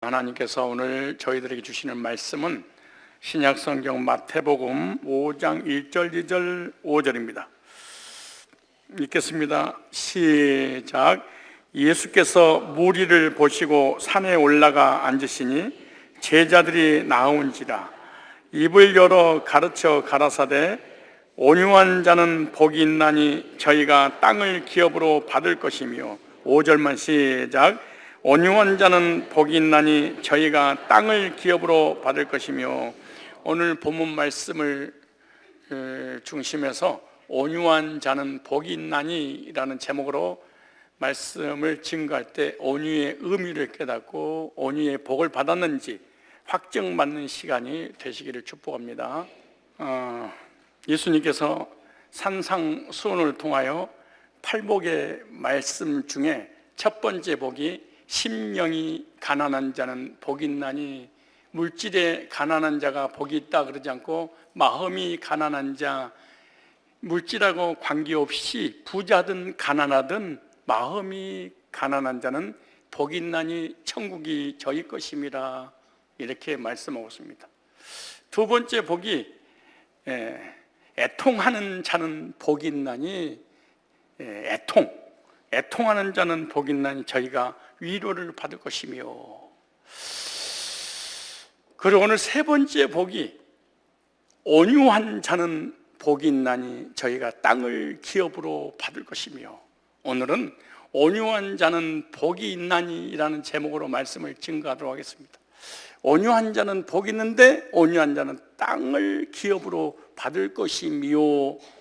하나님께서 오늘 저희들에게 주시는 말씀은 신약성경 마태복음 5장 1절, 2절, 5절입니다. 읽겠습니다. 시작. 예수께서 무리를 보시고 산에 올라가 앉으시니 제자들이 나온지라. 입을 열어 가르쳐 가라사대 온유한 자는 복이 있나니 저희가 땅을 기업으로 받을 것이며, 5절만 시작. 온유한 자는 복이 있나니 저희가 땅을 기업으로 받을 것이며, 오늘 본문 말씀을 중심해서 온유한 자는 복이 있나니 라는 제목으로 말씀을 증거할 때 온유의 의미를 깨닫고 온유의 복을 받았는지 확증받는 시간이 되시기를 축복합니다. 예수님께서 산상수훈을 통하여 팔복의 말씀 중에 첫 번째 복이 심령이 가난한 자는 복이 있나니, 물질에 가난한 자가 복이 있다 그러지 않고 마음이 가난한 자, 물질하고 관계없이 부자든 가난하든 마음이 가난한 자는 복이 있나니 천국이 저희 것임이라, 이렇게 말씀하고 있습니다. 두 번째 복이 애통하는 자는 복이 있나니, 애통하는 자는 복이 있나니 저희가 위로를 받을 것이며, 그리고 오늘 세 번째 복이 온유한 자는 복이 있나니 저희가 땅을 기업으로 받을 것이며, 오늘은 온유한 자는 복이 있나니 라는 제목으로 말씀을 증거하도록 하겠습니다. 온유한 자는 복이 있는데 온유한 자는 땅을 기업으로 받을 것이며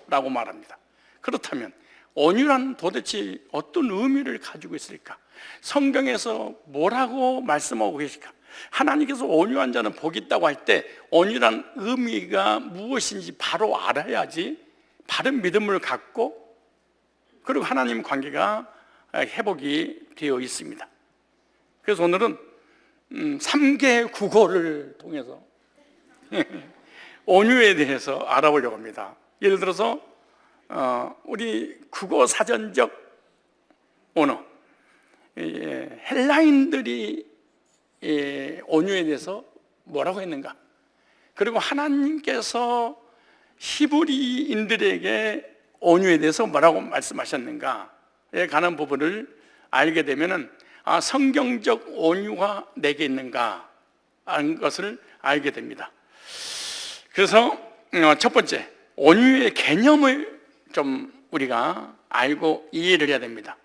라고 말합니다. 그렇다면 온유란 도대체 어떤 의미를 가지고 있을까? 성경에서 뭐라고 말씀하고 계실까? 하나님께서 온유한 자는 복이 있다고 할 때 온유란 의미가 무엇인지 바로 알아야지 바른 믿음을 갖고, 그리고 하나님 관계가 회복이 되어 있습니다. 그래서 오늘은 3개 국어를 통해서 온유에 대해서 알아보려고 합니다. 예를 들어서 우리 국어 사전적 언어, 헬라인들이 온유에 대해서 뭐라고 했는가, 그리고 하나님께서 히브리인들에게 온유에 대해서 뭐라고 말씀하셨는가에 관한 부분을 알게 되면은 성경적 온유가 내게 있는가 하는 것을 알게 됩니다. 그래서 첫 번째, 온유의 개념을 좀 우리가 알고 이해를 해야 됩니다.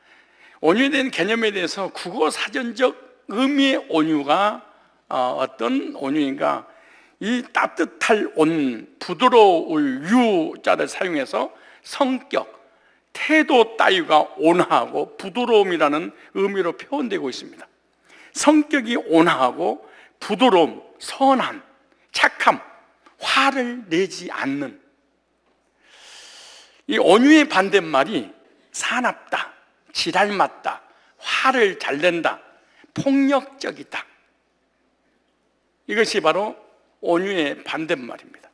온유에 대한 개념에 대해서 국어 사전적 의미의 온유가 어떤 온유인가, 이 따뜻할 온, 부드러울 유자를 사용해서 성격, 태도 따위가 온화하고 부드러움이라는 의미로 표현되고 있습니다. 성격이 온화하고 부드러움, 선한, 착함, 화를 내지 않는, 이 온유의 반대말이 사납다, 지랄맞다, 화를 잘 낸다, 폭력적이다. 이것이 바로 온유의 반대말입니다.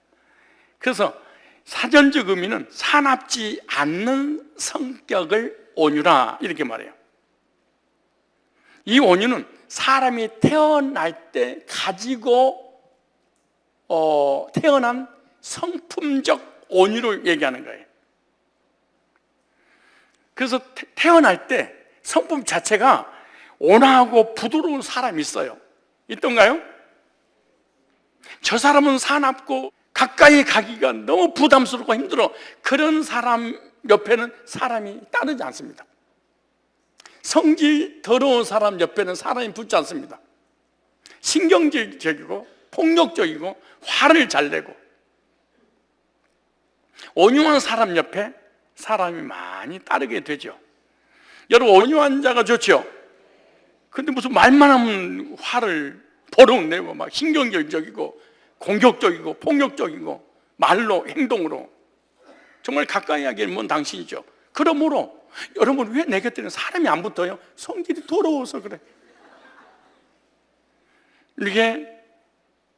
그래서 사전적 의미는 사납지 않는 성격을 온유라, 이렇게 말해요. 이 온유는 사람이 태어날 때 가지고 태어난 성품적 온유를 얘기하는 거예요. 그래서 태어날 때 성품 자체가 온화하고 부드러운 사람이 있어요. 있던가요? 저 사람은 사납고 가까이 가기가 너무 부담스럽고 힘들어. 그런 사람 옆에는 사람이 따르지 않습니다. 성질 더러운 사람 옆에는 사람이 붙지 않습니다. 신경질적이고 폭력적이고 화를 잘 내고, 온유한 사람 옆에 사람이 많이 따르게 되죠. 여러분, 온유한 자가 좋죠? 근데 무슨 말만 하면 화를 버럭 내고 막 신경질적이고 공격적이고 폭력적이고 말로 행동으로 정말 가까이 하기엔 먼 당신이죠. 그러므로 여러분, 왜 내 곁에는 사람이 안 붙어요? 성질이 더러워서 그래. 이게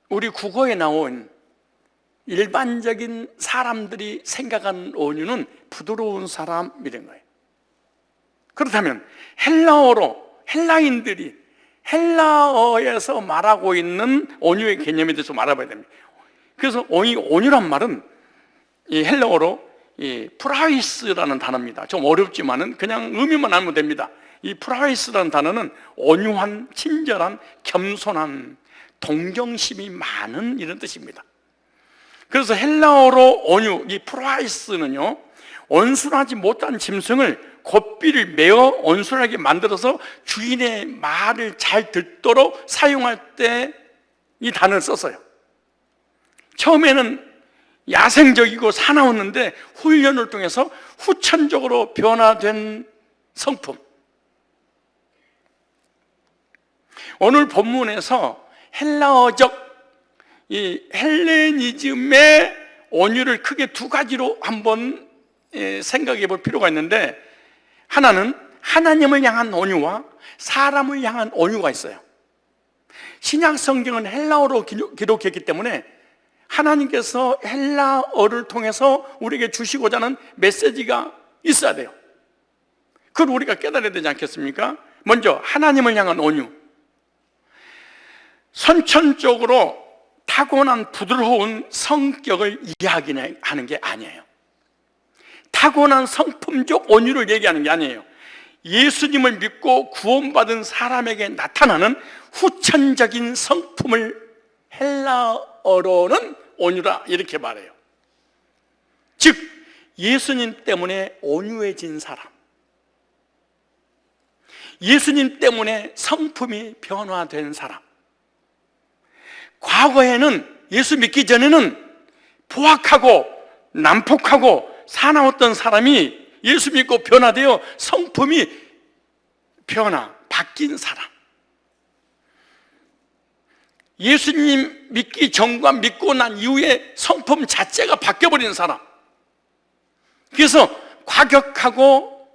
우리 국어에 나온 일반적인 사람들이 생각하는 온유는 부드러운 사람, 이런 거예요. 그렇다면 헬라어로 헬라인들이 헬라어에서 말하고 있는 온유의 개념에 대해서 알아봐야 됩니다. 그래서 온유란 말은 이 헬라어로 이 프라이스라는 단어입니다. 좀 어렵지만은 그냥 의미만 알면 됩니다. 이 프라이스라는 단어는 온유한, 친절한, 겸손한, 동정심이 많은 이런 뜻입니다. 그래서 헬라어로 온유, 이 프라이스는요, 온순하지 못한 짐승을 고삐를 메어 온순하게 만들어서 주인의 말을 잘 듣도록 사용할 때 이 단어를 썼어요. 처음에는 야생적이고 사나웠는데 훈련을 통해서 후천적으로 변화된 성품. 오늘 본문에서 헬라어적 이 헬레니즘의 온유를 크게 두 가지로 한번 생각해 볼 필요가 있는데, 하나는 하나님을 향한 온유와 사람을 향한 온유가 있어요. 신약 성경은 헬라어로 기록했기 때문에 하나님께서 헬라어를 통해서 우리에게 주시고자 하는 메시지가 있어야 돼요. 그걸 우리가 깨달아야 되지 않겠습니까? 먼저 하나님을 향한 온유. 선천적으로 타고난 부드러운 성격을 이야기하는 게 아니에요. 타고난 성품적 온유를 얘기하는 게 아니에요. 예수님을 믿고 구원받은 사람에게 나타나는 후천적인 성품을 헬라어로는 온유라 이렇게 말해요. 즉 예수님 때문에 온유해진 사람, 예수님 때문에 성품이 변화된 사람. 과거에는, 예수 믿기 전에는 포악하고 난폭하고 사나웠던 사람이 예수 믿고 변화되어 성품이 바뀐 사람. 예수님 믿기 전과 믿고 난 이후에 성품 자체가 바뀌어버리는 사람. 그래서 과격하고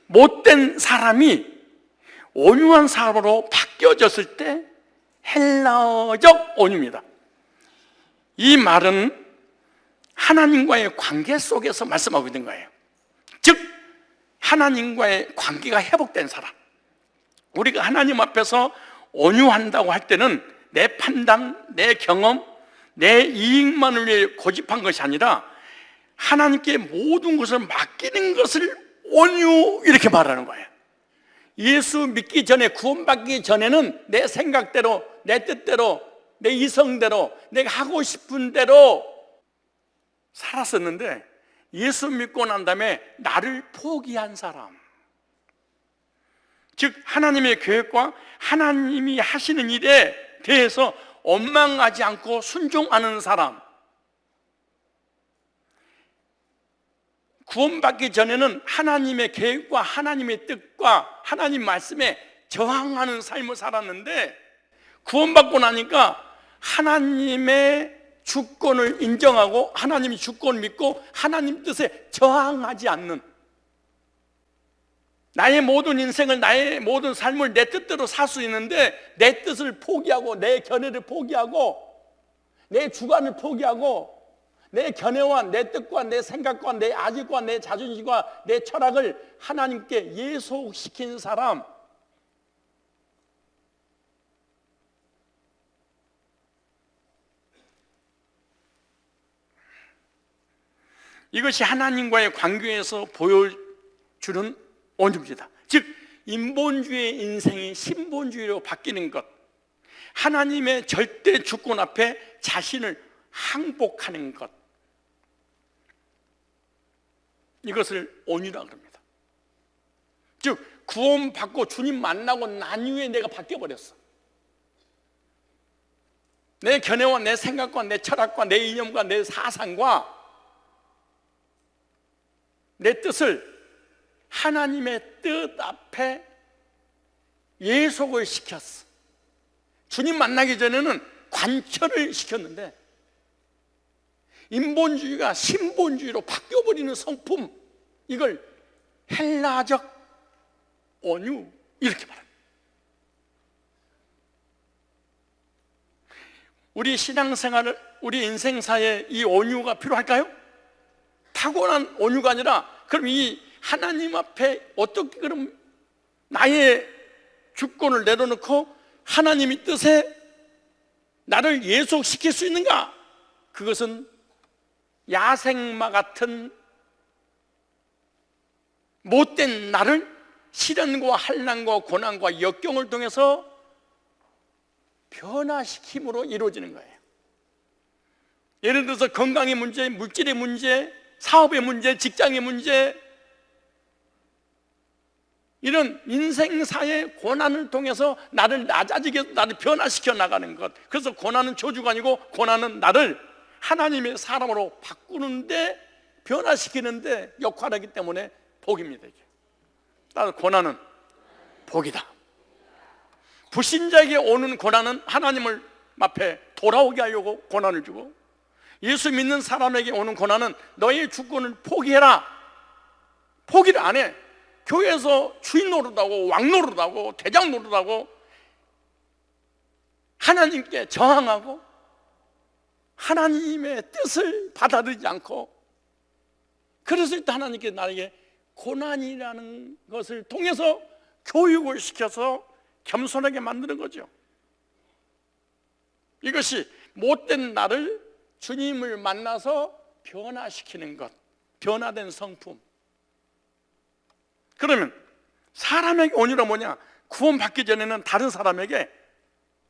못된 사람이 온유한 사람으로 바뀌어졌을 때 헬라어적 온유입니다. 이 말은 하나님과의 관계 속에서 말씀하고 있는 거예요. 즉 하나님과의 관계가 회복된 사람. 우리가 하나님 앞에서 온유한다고 할 때는 내 판단, 내 경험, 내 이익만을 위해 고집한 것이 아니라 하나님께 모든 것을 맡기는 것을 온유 이렇게 말하는 거예요. 예수 믿기 전에, 구원받기 전에는 내 생각대로, 내 뜻대로, 내 이성대로, 내가 하고 싶은 대로 살았었는데 예수 믿고 난 다음에 나를 포기한 사람, 즉 하나님의 계획과 하나님이 하시는 일에 대해서 원망하지 않고 순종하는 사람. 구원받기 전에는 하나님의 계획과 하나님의 뜻과 하나님 말씀에 저항하는 삶을 살았는데, 구원받고 나니까 하나님의 주권을 인정하고 하나님의 주권을 믿고 하나님 뜻에 저항하지 않는, 나의 모든 인생을, 나의 모든 삶을 내 뜻대로 살 수 있는데 내 뜻을 포기하고 내 견해를 포기하고 내 주관을 포기하고 내 견해와 내 뜻과 내 생각과 내 아집과 내 자존심과 내 철학을 하나님께 예속시킨 사람. 이것이 하나님과의 관계에서 보여주는 온유입니다. 즉 인본주의 인생이 신본주의로 바뀌는 것, 하나님의 절대 주권 앞에 자신을 항복하는 것, 이것을 온유라고 합니다. 즉 구원받고 주님 만나고 난 이후에 내가 바뀌어버렸어. 내 견해와 내 생각과 내 철학과 내 이념과 내 사상과 내 뜻을 하나님의 뜻 앞에 예속을 시켰어. 주님 만나기 전에는 관철을 시켰는데 인본주의가 신본주의로 바뀌어버리는 성품, 이걸 헬라적 온유 이렇게 말합니다. 우리 신앙생활을, 우리 인생사에 이 온유가 필요할까요? 타고난 온유가 아니라, 그럼 이 하나님 앞에 어떻게 그럼 나의 주권을 내려놓고 하나님의 뜻에 나를 예속시킬 수 있는가? 그것은 야생마 같은 못된 나를 시련과 환난과 고난과 역경을 통해서 변화시킴으로 이루어지는 거예요. 예를 들어서 건강의 문제, 물질의 문제, 사업의 문제, 직장의 문제, 이런 인생사의 고난을 통해서 나를 낮아지게, 나를 변화시켜 나가는 것. 그래서 고난은 저주가 아니고 고난은 나를 하나님의 사람으로 바꾸는데, 변화시키는데 역할하기 때문에 복입니다. 따라서 고난은 복이다. 불신자에게 오는 고난은 하나님을 앞에 돌아오게 하려고 고난을 주고, 예수 믿는 사람에게 오는 고난은 너의 주권을 포기해라. 포기를 안 해. 교회에서 주인 노릇하고 왕 노릇하고 대장 노릇하고 하나님께 저항하고 하나님의 뜻을 받아들이지 않고, 그래서 하나님께 나에게 고난이라는 것을 통해서 교육을 시켜서 겸손하게 만드는 거죠. 이것이 못된 나를 주님을 만나서 변화시키는 것, 변화된 성품. 그러면 사람에게 온유가 뭐냐? 구원받기 전에는 다른 사람에게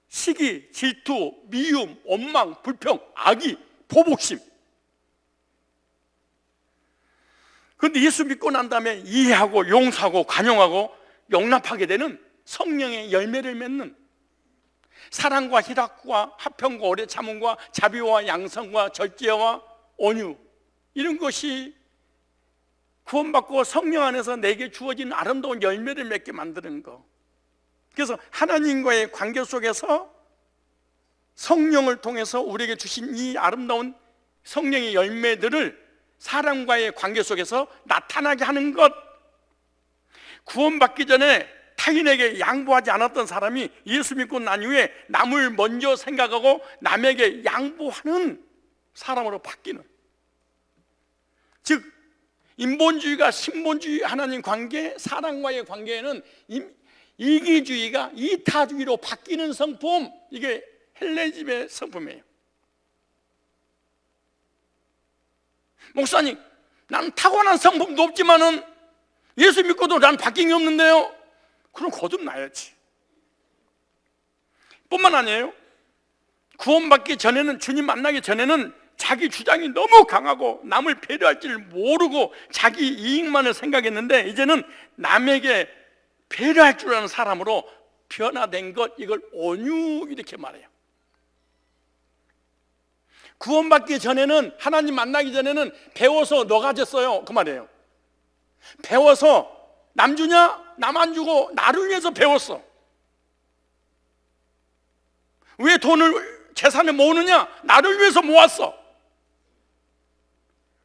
시기, 질투, 미움, 원망, 불평, 악의, 보복심. 그런데 예수 믿고 난 다음에 이해하고 용서하고 관용하고 용납하게 되는 성령의 열매를 맺는 사랑과 희락과 화평과 오래 참음과 자비와 양성과 절제와 온유, 이런 것이 구원받고 성령 안에서 내게 주어진 아름다운 열매를 맺게 만드는 것. 그래서 하나님과의 관계 속에서 성령을 통해서 우리에게 주신 이 아름다운 성령의 열매들을 사람과의 관계 속에서 나타나게 하는 것. 구원받기 전에 타인에게 양보하지 않았던 사람이 예수 믿고 난 이후에 남을 먼저 생각하고 남에게 양보하는 사람으로 바뀌는, 즉 인본주의가 신본주의 하나님 관계, 사람과의 관계에는 이기주의가 이타주의로 바뀌는 성품, 이게 헬레니즘의 성품이에요. 목사님, 나는 타고난 성품도 없지만은 예수 믿고도 난 바뀐 게 없는데요. 그럼 거듭나야지. 뿐만 아니에요. 구원받기 전에는, 주님 만나기 전에는 자기 주장이 너무 강하고 남을 배려할 줄 모르고 자기 이익만을 생각했는데, 이제는 남에게 배려할 줄 아는 사람으로 변화된 것, 이걸 온유 이렇게 말해요. 구원받기 전에는, 하나님 만나기 전에는 배워서 너가 졌어요, 그 말이에요. 배워서 남 주냐? 남 안 주고 나를 위해서 배웠어. 왜 돈을, 재산을 모으느냐? 나를 위해서 모았어.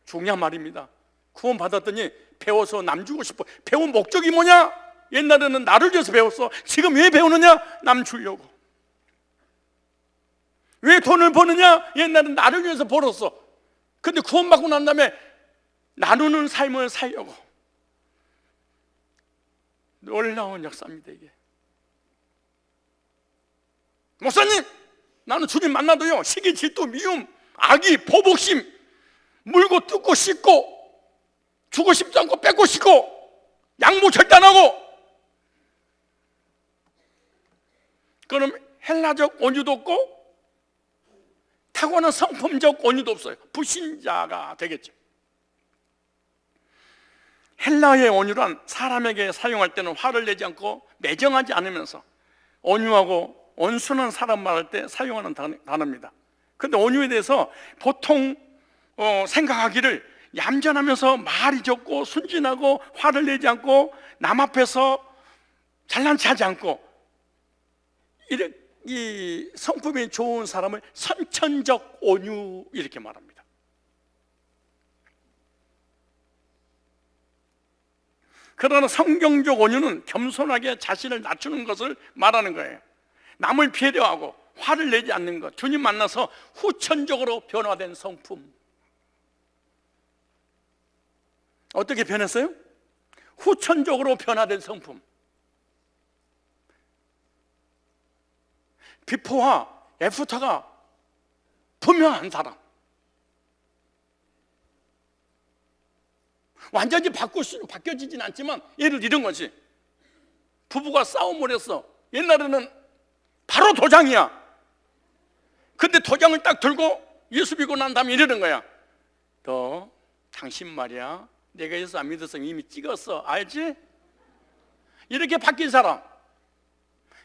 중요한 말입니다. 구원 받았더니 배워서 남 주고 싶어. 배운 목적이 뭐냐? 옛날에는 나를 위해서 배웠어. 지금 왜 배우느냐? 남 주려고. 왜 돈을 버느냐? 옛날에는 나를 위해서 벌었어. 근데 구원받고 난 다음에 나누는 삶을 살려고. 놀라운 역사입니다, 이게. 목사님, 나는 주님 만나도요, 시기, 질투, 미움, 악의, 보복심, 물고 뜯고 씻고, 주고 싶지 않고 뺏고 싶고, 양보 절대 안 하고. 그럼 헬라적 온유도 없고 타고난 성품적 온유도 없어요. 불신자가 되겠죠. 헬라의 온유란 사람에게 사용할 때는 화를 내지 않고 매정하지 않으면서 온유하고 온순한 사람 말할 때 사용하는 단어입니다. 그런데 온유에 대해서 보통 생각하기를 얌전하면서 말이 적고 순진하고 화를 내지 않고 남 앞에서 잘난 체하지 않고, 이 성품이 좋은 사람을 선천적 온유 이렇게 말합니다. 그러나 성경적 온유는 겸손하게 자신을 낮추는 것을 말하는 거예요. 남을 배려하고 화를 내지 않는 것, 주님 만나서 후천적으로 변화된 성품. 어떻게 변했어요? 후천적으로 변화된 성품. 비포와 애프터가 분명한 사람, 완전히 바뀌어지진 않지만 예를 들어 이런 거지. 부부가 싸움을 했어. 옛날에는 바로 도장이야. 근데 도장을 딱 들고 예수 믿고 난 다음에 이러는 거야. 너 당신 말이야, 내가 예수 안 믿었으면 이미 찍었어, 알지? 이렇게 바뀐 사람.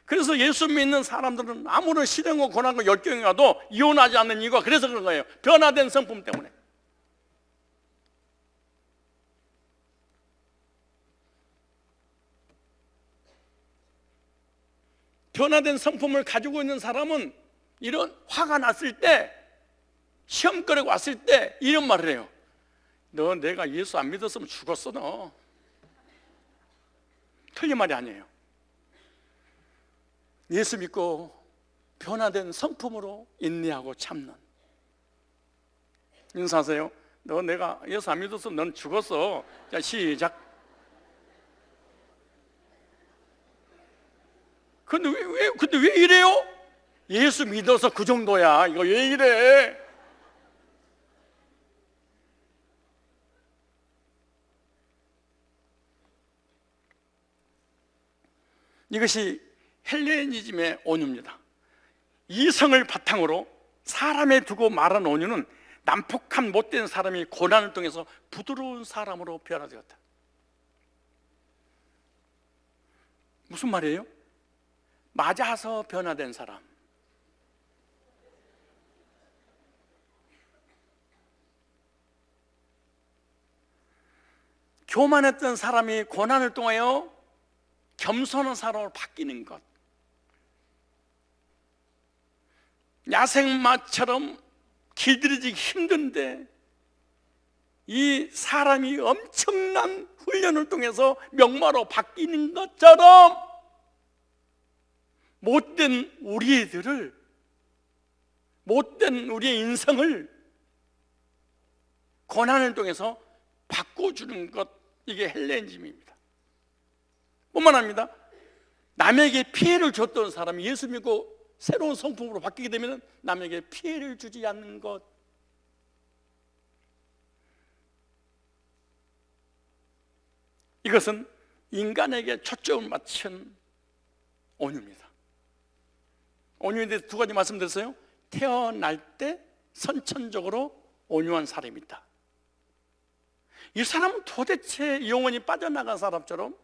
그래서 예수 믿는 사람들은 아무런 시련과 고난과 역경이 와도 이혼하지 않는 이유가 그래서 그런 거예요. 변화된 성품 때문에. 변화된 성품을 가지고 있는 사람은 이런 화가 났을 때, 시험거리가 왔을 때 이런 말을 해요. 너 내가 예수 안 믿었으면 죽었어. 너 틀린 말이 아니에요. 예수 믿고 변화된 성품으로 인내하고 참는. 인사하세요. 너 내가 예수 안 믿었으면 넌 죽었어. 자, 시작. 근데 왜 이래요? 예수 믿어서 그 정도야. 이거 왜 이래? 이것이 헬레니즘의 온유입니다. 이성을 바탕으로 사람에 두고 말한 온유는 난폭한 못된 사람이 고난을 통해서 부드러운 사람으로 변화되었다. 무슨 말이에요? 맞아서 변화된 사람. 교만했던 사람이 고난을 통하여 겸손한 사람으로 바뀌는 것. 야생마처럼 길들이기 힘든데 이 사람이 엄청난 훈련을 통해서 명마로 바뀌는 것처럼 못된 우리의 인성을 고난을 통해서 바꿔주는 것, 이게 헬레니즘입니다. 뿐만 아니라 남에게 피해를 줬던 사람이 예수 믿고 새로운 성품으로 바뀌게 되면 남에게 피해를 주지 않는 것. 이것은 인간에게 초점을 맞춘 온유입니다. 온유에 대해서 두 가지 말씀드렸어요. 태어날 때 선천적으로 온유한 사람이 있다. 이 사람은 도대체 영혼이 빠져나간 사람처럼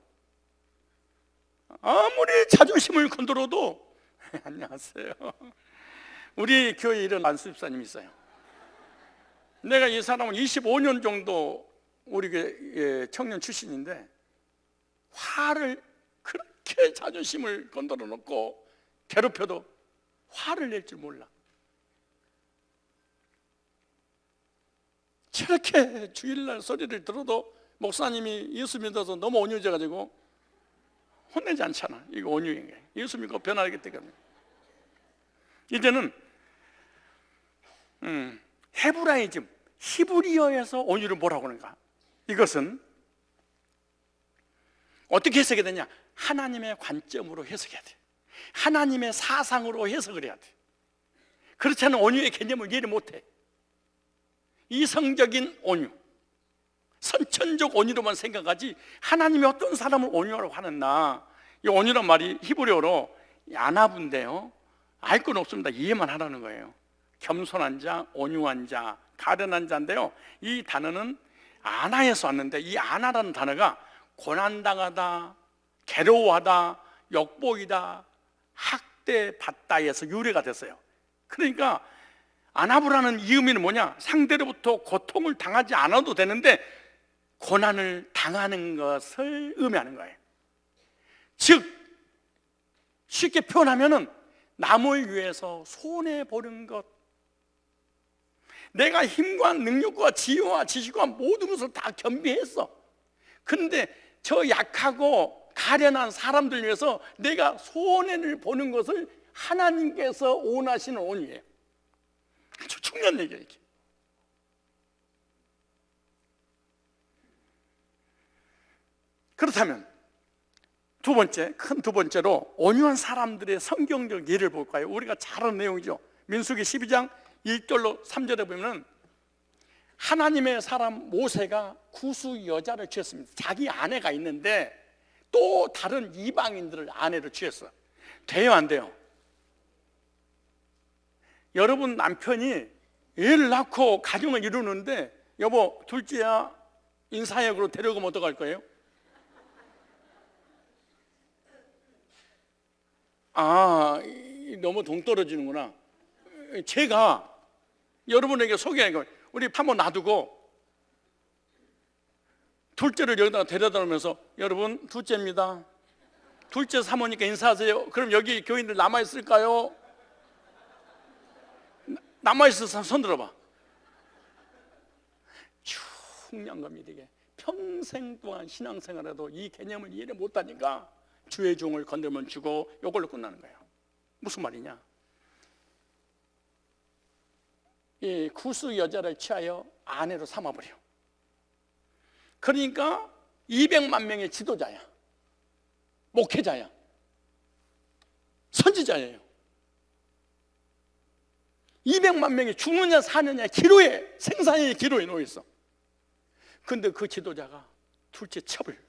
아무리 자존심을 건드려도 안녕하세요. 우리 교회에 이런 안수집사님이 있어요. 내가 이 사람은 25년 정도 우리 교회 청년 출신인데 화를 그렇게 자존심을 건드려 놓고 괴롭혀도 화를 낼 줄 몰라. 저렇게 주일날 소리를 들어도 목사님이 예수 믿어서 너무 온유해져가지고 혼내지 않잖아. 이거 온유인 거예요. 예수 믿고 변화하기 때문에. 이제는 헤브라이즘, 히브리어에서 온유를 뭐라고 하는가? 이것은 어떻게 해석이 되냐? 하나님의 관점으로 해석해야 돼. 하나님의 사상으로 해석을 해야 돼. 그렇지 않으면 온유의 개념을 이해를 못해. 이성적인 온유, 선천적 온유로만 생각하지 하나님이 어떤 사람을 온유라고 하는나. 이 온유란 말이 히브리어로 아나브인데요, 알 건 없습니다. 이해만 하라는 거예요. 겸손한 자, 온유한 자, 가련한 자인데요, 이 단어는 아나에서 왔는데 이 아나라는 단어가 고난당하다, 괴로워하다, 욕보이다, 학대받다에서 유래가 됐어요. 그러니까 아나브라는 이 의미는 뭐냐? 상대로부터 고통을 당하지 않아도 되는데 고난을 당하는 것을 의미하는 거예요. 즉 쉽게 표현하면은 남을 위해서 손해보는 것. 내가 힘과 능력과 지혜와 지식과 모든 것을 다 겸비했어. 그런데 저 약하고 가련한 사람들 위해서 내가 손해를 보는 것을 하나님께서 원하시는 온유예요. 아주 중요한 얘기예요, 이게. 그렇다면 큰 두 번째로 온유한 사람들의 성경적 예를 볼까요? 우리가 잘 아는 내용이죠. 민수기 12장 1절로 3절에 보면 하나님의 사람 모세가 구수 여자를 취했습니다. 자기 아내가 있는데 또 다른 이방인들을 아내로 취했어. 돼요, 안 돼요? 여러분 남편이 애를 낳고 가정을 이루는데 여보 둘째야 인사역으로 데려가면 어떡할 거예요? 너무 동떨어지는구나. 제가 여러분에게 소개하는 거 우리 한번 놔두고 둘째를 여기다가 데려다 놓으면서 여러분 둘째입니다. 둘째 사모니까 인사하세요. 그럼 여기 교인들 남아있을까요? 남아있어서 손 들어봐. 중요한 이게 평생 동안 신앙생활에도 이 개념을 이해 못하니까 주의 종을 건들면 주고 이걸로 끝나는 거예요. 무슨 말이냐? 이 구수 여자를 취하여 아내로 삼아버려. 그러니까 200만 명의 지도자야, 목회자야, 선지자예요. 200만 명이 죽느냐 사느냐 기로에, 생사의 기로에 놓여 있어. 근데 그 지도자가 둘째 첩을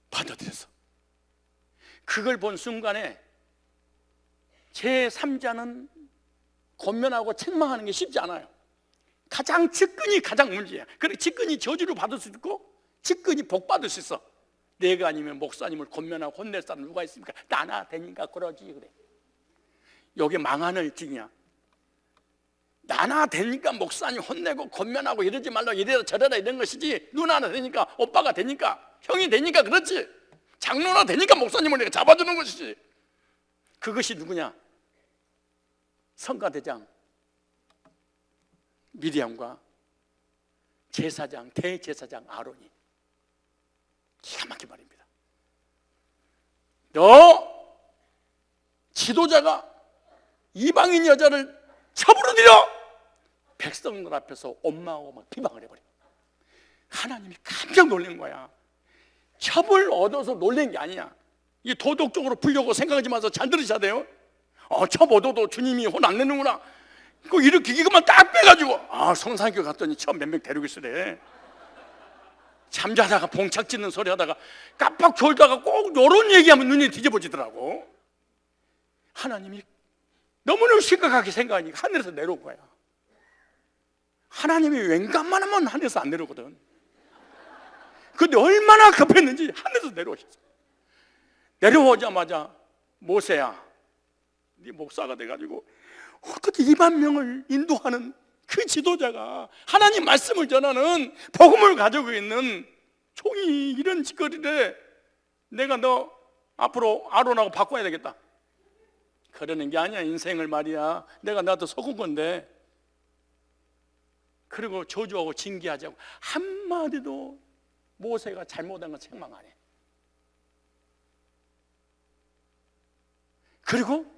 받아들였어. 그걸 본 순간에 제3자는 권면하고 책망하는 게 쉽지 않아요. 가장 측근이 가장 문제야. 그래, 측근이 저주를 받을 수 있고 측근이 복 받을 수 있어. 내가 아니면 목사님을 권면하고 혼낼 사람 누가 있습니까? 나나 되니까 그러지. 그래, 여기 망하는 일진이야. 나나 되니까 목사님 혼내고 권면하고 이러지 말라, 이래라 저래라 이런 것이지, 누나나 되니까, 오빠가 되니까, 형이 되니까 그렇지, 장로나 되니까 목사님을 내가 잡아주는 것이지. 그것이 누구냐? 성가대장 미리암과 제사장, 대제사장 아론이. 기가 막힌 말입니다. 너 지도자가 이방인 여자를 첩으로 들여 백성들 앞에서 엄마하고 막 비방을 해버려. 하나님이 깜짝 놀란 거야. 첩을 얻어서 놀란 게 아니야. 이 도덕적으로 풀려고 생각하지 마서 잘 들으셔야 돼요. 첩 얻어도 주님이 혼 안 내는구나. 이렇게 이것만 딱 빼가지고 성산교 갔더니 첩 몇 명 데리고 있으래. 잠자다가 봉착 짓는 소리 하다가 깜빡 졸다가 꼭 이런 얘기하면 눈이 뒤집어지더라고. 하나님이 너무너무 심각하게 생각하니까 하늘에서 내려온 거야. 하나님이 웬간만 하면 하늘에서 안 내려오거든. 근데 얼마나 급했는지 하늘에서 내려오셨어. 내려오자마자 모세야, 네 목사가 돼가지고 어떻게 2만 명을 인도하는 그 지도자가 하나님 말씀을 전하는 복음을 가지고 있는 종이 이런 짓거리를 내가 너 앞으로 아론하고 바꿔야 되겠다. 그러는 게 아니야. 인생을 말이야. 내가 나도 속은 건데. 그리고 저주하고 징계하자고 한마디도 모세가 잘못한 건 책망 안 해. 그리고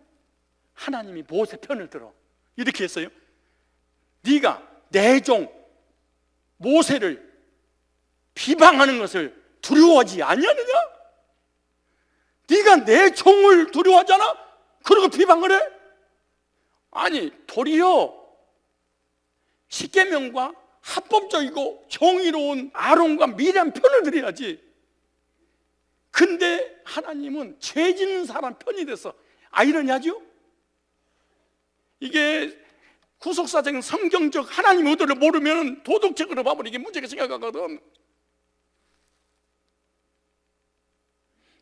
하나님이 모세 편을 들어 이렇게 했어요. 네가 내 종 모세를 비방하는 것을 두려워하지 않냐느냐? 네가 내 종을 두려워하잖아? 그리고 비방을 해? 아니, 도리어 십계명과 합법적이고 정의로운 아론과 미리암 편을 들어야지. 근데 하나님은 죄 짓는 사람 편이 됐어. 아이러니하죠? 이게 구속사적인 성경적 하나님 의도를 모르면 도덕적으로 봐버리면 이게 문제가 생각하거든.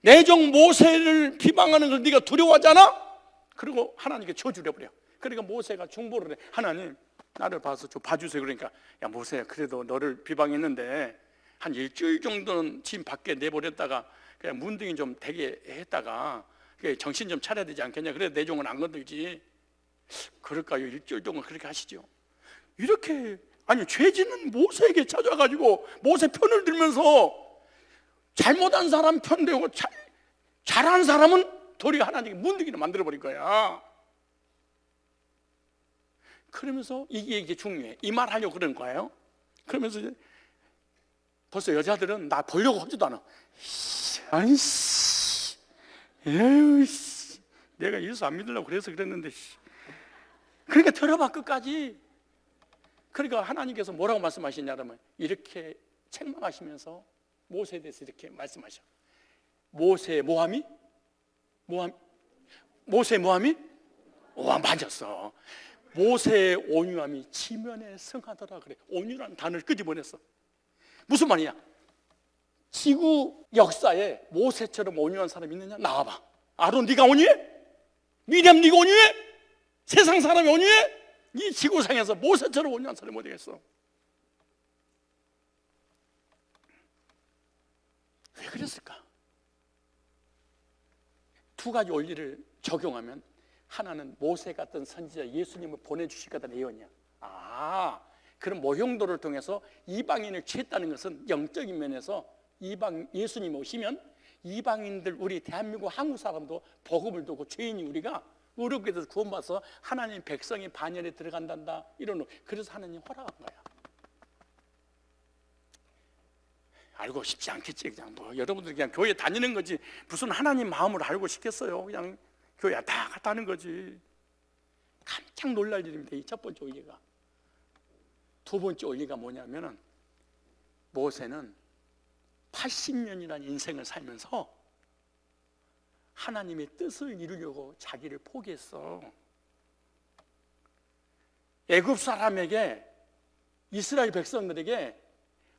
내 종 모세를 비방하는 걸 네가 두려워하잖아? 그리고 하나님께 저주를 해버려. 그러니까 모세가 중보를 해. 하나님, 나를 봐서 좀 봐주세요. 그러니까 야 모세야, 그래도 너를 비방했는데 한 일주일 정도는 집 밖에 내버렸다가 그냥 문둥이 좀 되게 했다가 정신 좀 차려야 되지 않겠냐. 그래도 내 종은 안 건들지. 그럴까요? 일주일 동안 그렇게 하시죠. 이렇게, 아니, 죄 짓는 모세에게 찾아가지고 모세 편을 들면서 잘못한 사람 편 되고 잘한 사람은 도리어 하나님이 문둥이를 만들어버릴 거야. 그러면서 이게 중요해. 이 말 하려고 그런 거예요. 그러면서 벌써 여자들은 나 보려고 하지도 않아. 아이씨, 에휴, 내가 예수 안 믿으려고 그래서 그랬는데. 그러니까 들어봐 끝까지. 그러니까 하나님께서 뭐라고 말씀하시냐면 이렇게 책망하시면서 모세에 대해서 이렇게 말씀하셔. 모세 모함이? 모세 모함이? 맞았어. 모세의 온유함이 지면에 승하더라 그래. 온유라는 단어를 끄집어냈어. 무슨 말이야? 지구 역사에 모세처럼 온유한 사람이 있느냐? 나와봐. 아론 네가 온유해? 미리암 네가 온유해? 세상 사람이 온유해? 이 지구상에서 모세처럼 온유한 사람이 어디 있어? 왜 그랬을까? 두 가지 원리를 적용하면 하나는 모세 같은 선지자 예수님을 보내주실 거다는 예언이야. 그럼 모형도를 통해서 이방인을 취했다는 것은 영적인 면에서 예수님 오시면 이방인들, 우리 대한민국 한국 사람도 복음을 듣고 죄인이 우리가 의롭게 돼서 구원받아서 하나님 백성의 반열에 들어간단다. 그래서 하나님 허락한 거야. 알고 싶지 않겠지. 그냥 여러분들 그냥 교회 다니는 거지 무슨 하나님 마음을 알고 싶겠어요. 그냥 교회 다 갔다는 거지. 깜짝 놀랄 일입니다. 이 첫 번째 원리가. 두 번째 원리가 뭐냐면은 모세는 80년이라는 인생을 살면서 하나님의 뜻을 이루려고 자기를 포기했어. 애굽 사람에게, 이스라엘 백성들에게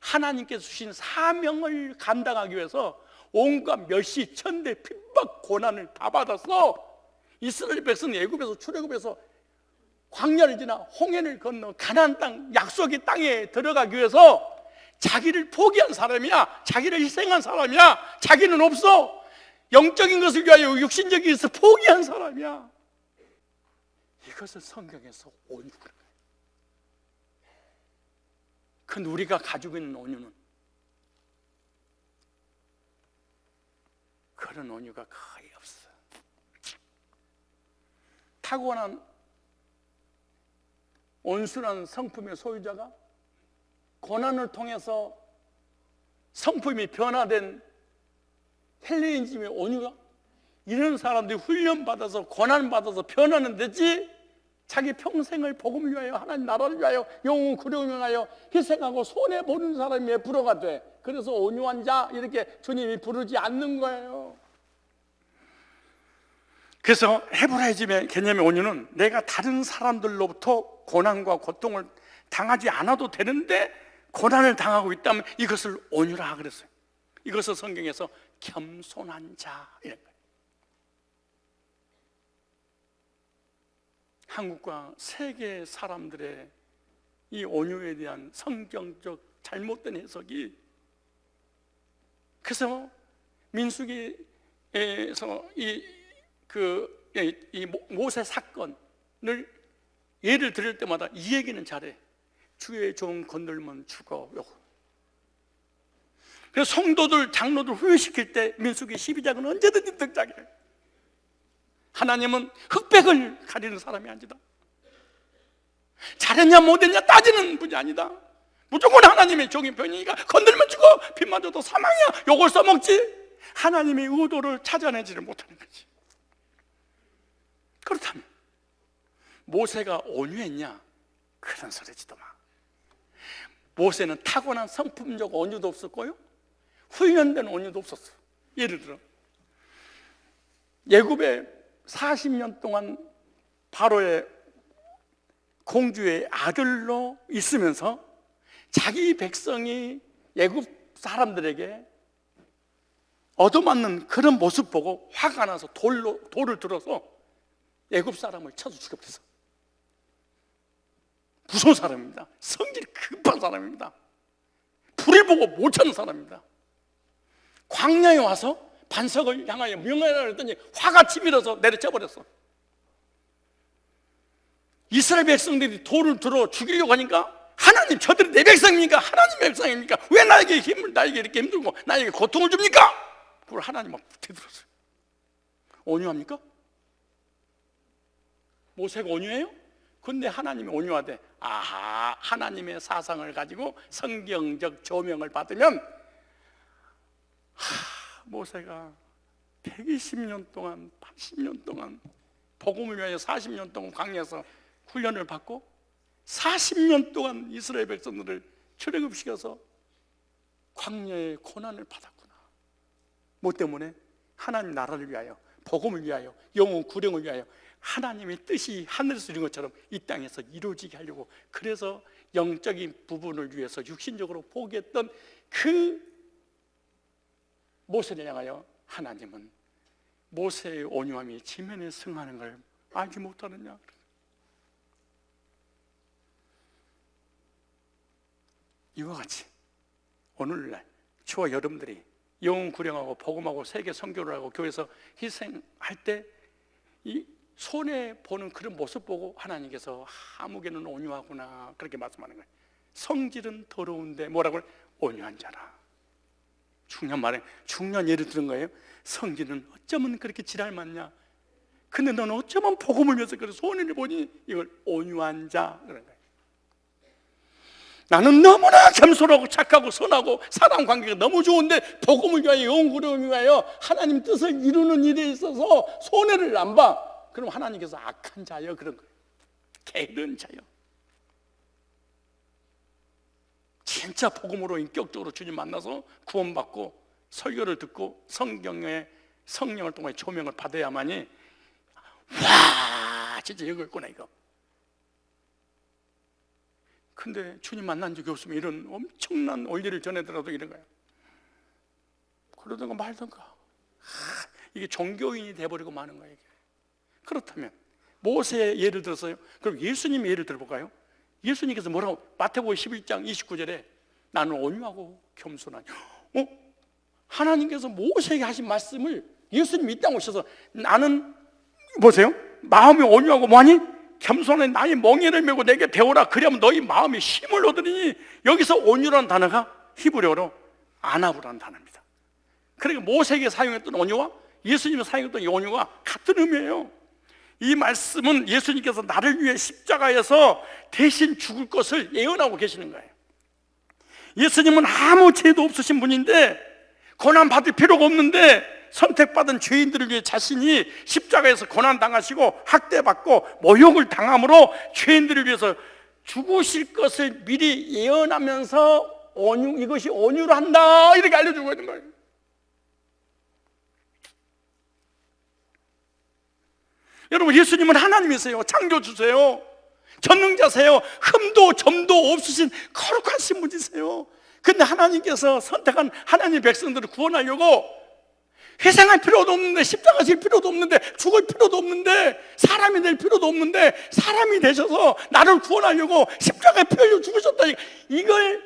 하나님께서 주신 사명을 감당하기 위해서 온갖 멸시, 천대, 핍박, 고난을 다 받았어. 이스라엘 백성 애굽에서 출애굽해서 광야를 지나 홍해를 건너 가나안 땅, 약속의 땅에 들어가기 위해서 자기를 포기한 사람이야. 자기를 희생한 사람이야. 자기는 없어. 영적인 것을 위하여 육신적인 것을 포기한 사람이야. 이것을 성경에서 온유라고 해요. 근데 우리가 가지고 있는 온유는 그런 온유가 거의 없어. 타고난 온순한 성품의 소유자가 고난을 통해서 성품이 변화된 헬레니즘의 온유가, 이런 사람들이 훈련받아서 고난받아서 변하는 데지 자기 평생을 복음을 위하여 하나님 나라를 위하여 영웅 구령을 위하여 희생하고 손해보는 사람이 왜 불어가 돼? 그래서 온유한 자 이렇게 주님이 부르지 않는 거예요. 그래서 헤브라이즘의 개념의 온유는 내가 다른 사람들로부터 고난과 고통을 당하지 않아도 되는데 고난을 당하고 있다면 이것을 온유라 그랬어요. 이것을 성경에서 겸손한 자 이런 거예요. 한국과 세계 사람들의 이 온유에 대한 성경적 잘못된 해석이, 그래서 민수기에서 이 모세 사건을 예를 들을 때마다 이 얘기는 잘해. 주의 종 건들면 죽어. 그래서 성도들, 장로들 후회시킬 때 민수기 12장은 언제든지 등장해. 하나님은 흑백을 가리는 사람이 아니다. 잘했냐 못했냐 따지는 분이 아니다. 무조건 하나님의 종인 편이니까 건들면 죽어. 피 맞아도 사망이야. 욕을 써먹지. 하나님의 의도를 찾아내지를 못하는 거지. 그렇다면 모세가 온유했냐? 그런 소리지도 마. 모세는 타고난 성품적 온유도 없었고요, 훈련된 온유도 없었어. 예를 들어 애굽에 40년 동안 바로의 공주의 아들로 있으면서 자기 백성이 애굽 사람들에게 얻어맞는 그런 모습 보고 화가 나서 돌을 들어서 애굽 사람을 쳐서 죽여버렸어. 무서운 사람입니다. 성질이 급한 사람입니다. 불을 보고 못 찾는 사람입니다. 광야에 와서 반석을 향하여 명하라 했더니 화가 치밀어서 내려쳐버렸어. 이스라엘 백성들이 돌을 들어 죽이려고 하니까 하나님, 저들이 내 백성입니까? 하나님의 백성입니까? 왜 나에게 이렇게 힘들고 나에게 고통을 줍니까? 그걸 하나님 막 되들었어요. 온유합니까? 모세가 온유해요? 근데 하나님이 온유하대. 아하, 하나님의 사상을 가지고 성경적 조명을 받으면 모세가 120년 동안 80년 동안 복음을 위하여 40년 동안 광야에서 훈련을 받고 40년 동안 이스라엘 백성들을 출애굽시켜서 광야의 고난을 받았구나. 뭐 때문에? 하나님 나라를 위하여, 복음을 위하여, 영혼 구령을 위하여 하나님의 뜻이 하늘에서 이룬 것처럼 이 땅에서 이루어지게 하려고. 그래서 영적인 부분을 위해서 육신적으로 포기했던 그 모세를 향하여 하나님은 모세의 온유함이 지면에 승하는 걸 알지 못하느냐. 이와 같이 오늘날 저와 여러분들이 영혼 구령하고 복음하고 세계 선교를 하고 교회에서 희생할 때 이 손해 보는 그런 모습 보고 하나님께서 아무개는 온유하구나 그렇게 말씀하는 거예요. 성질은 더러운데 뭐라고? 온유한 자라. 중요한 예를 들은 거예요. 성질은 어쩌면 그렇게 지랄 많냐, 근데 너는 어쩌면 복음을 위해서 그런 손해를 보니 이걸 온유한 자 그런 거예요. 나는 너무나 겸손하고 착하고 선하고 사람 관계가 너무 좋은데 복음을 위하여 영구를 위하여 하나님 뜻을 이루는 일에 있어서 손해를 안 봐. 그럼 하나님께서 악한 자여 그런 거예요. 게으른 자여. 진짜 복음으로 인격적으로 주님 만나서 구원받고 설교를 듣고 성경의 성령을 통해 조명을 받아야만이 와 진짜 이거 있구나 이거. 근데 주님 만난 적이 없으면 이런 엄청난 원리를 전해더라도 이런 거야. 그러든가 말든가. 이게 종교인이 돼버리고 마는 거예요. 그렇다면 모세의 예를 들어서요. 그럼 예수님의 예를 들어볼까요? 예수님께서 뭐라고? 마태복음 11장 29절에 나는 온유하고 겸손하니. 하나님께서 모세에게 하신 말씀을 예수님이 이 땅에 오셔서 나는 보세요. 마음이 온유하고 뭐하니? 겸손한 나의 멍에를 메고 내게 배우라. 그러면 너희 마음이 힘을 얻으니. 여기서 온유라는 단어가 히브리어로 아나브라는 단어입니다. 그러니까 모세에게 사용했던 온유와 예수님이 사용했던 이 온유가 같은 의미예요. 이 말씀은 예수님께서 나를 위해 십자가에서 대신 죽을 것을 예언하고 계시는 거예요. 예수님은 아무 죄도 없으신 분인데 고난받을 필요가 없는데 선택받은 죄인들을 위해 자신이 십자가에서 고난당하시고 학대받고 모욕을 당함으로 죄인들을 위해서 죽으실 것을 미리 예언하면서 이것이 온유로 한다 이렇게 알려주고 있는 거예요. 여러분, 예수님은 하나님이세요. 창조주세요. 전능자세요. 흠도 점도 없으신 거룩하신 분이세요. 근데 하나님께서 선택한 하나님의 백성들을 구원하려고 희생할 필요도 없는데, 십자가 질 필요도 없는데, 죽을 필요도 없는데, 사람이 될 필요도 없는데 사람이 되셔서 나를 구원하려고 십자가에 피 흘려 죽으셨다. 이걸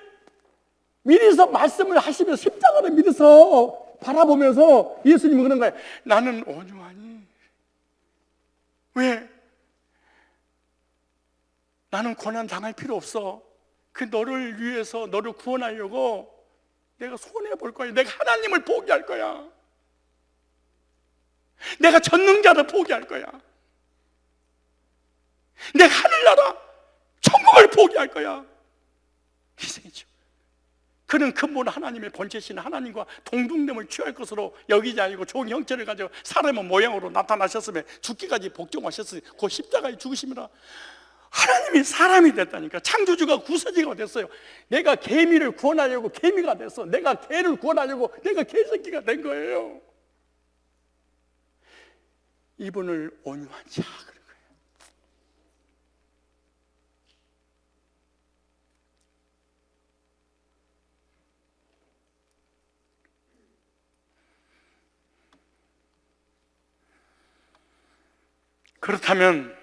미리서 말씀을 하시면서 십자가를 미리서 바라보면서 예수님은 그런 거예요. 나는 온유하니. 왜? 나는 고난 당할 필요 없어. 그 너를 위해서 너를 구원하려고 내가 손해볼 거야. 내가 하나님을 포기할 거야. 내가 전능자를 포기할 거야. 내가 하늘나라 천국을 포기할 거야. 희생이죠. 그는 근본 하나님의 본체신 하나님과 동등됨을 취할 것으로 여기지 아니고 좋은 형체를 가지고 사람의 모양으로 나타나셨으며 죽기까지 복종하셨으니 그 십자가에 죽으심이라. 하나님이 사람이 됐다니까. 창조주가 구세주가 됐어요. 내가 개미를 구원하려고 개미가 됐어. 내가 개를 구원하려고 내가 개새끼가 된 거예요. 이분을 온유한 자 그런 거예요. 그렇다면